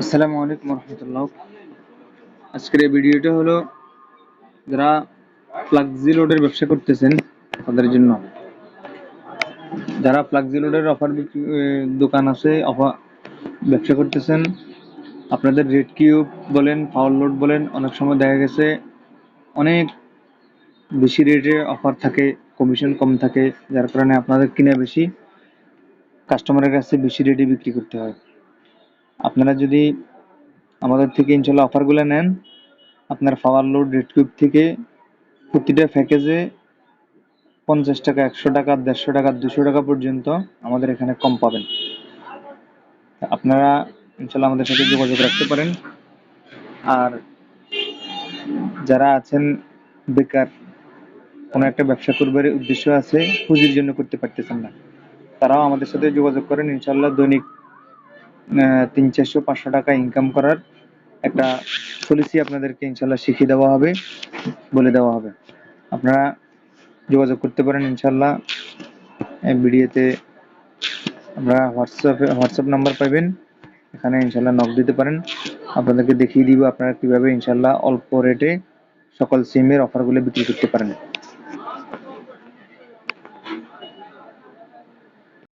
আসসালামু আলাইকুম রহমতুল্লাহ। আজকের এই ভিডিওটা হলো যারা ফ্লাক্সি লোডের ব্যবসা করতেছেন তাদের জন্য। যারা ফ্লাক্সি লোডের দোকান আছে, ব্যবসা করতেছেন, আপনাদের রেড কিউব বলেন, পাওয়ার লোড বলেন, অনেক সময় দেখা গেছে অনেক বেশি রেটে অফার থাকে, কমিশন কম থাকে, যার কারণে আপনাদের কিনে বেশি, কাস্টমারের কাছে বেশি রেটে বিক্রি করতে হয়। আপনারা যদি আমাদের থেকে ইনশাল্লাহ অফারগুলো নেন, আপনার পাওয়ার লোড রেড কিউব থেকে প্রতিটা প্যাকেজে 50 টাকা, 100 টাকা, 150 টাকা, 200 টাকা পর্যন্ত আমাদের এখানে কম পাবেন। আপনারা ইনশাল্লাহ আমাদের সাথে যোগাযোগ রাখতে পারেন। আর যারা আছেন বেকার, কোনো একটা ব্যবসা করবার উদ্দেশ্য আছে, পুঁজির জন্য করতে পারতেছেন না, তারাও আমাদের সাথে যোগাযোগ করেন। ইনশাল্লাহ দৈনিক 300, 400 টাকা ইনকাম করার একটা পলিসি আপনাদেরকে ইনশাল্লাহ শিখিয়ে দেওয়া হবে, বলে দেওয়া হবে। আপনারা যোগাযোগ করতে পারেন ইনশাল্লাহ। ভিডিওতে আমরা হোয়াটসঅ্যাপ নাম্বার পাবেন, এখানে ইনশাল্লাহ নক দিতে পারেন। আপনাদেরকে দেখিয়ে দিব আপনারা কিভাবে ইনশাল্লাহ অল্প রেটে সকল সিমের অফারগুলো বিক্রি করতে পারেন।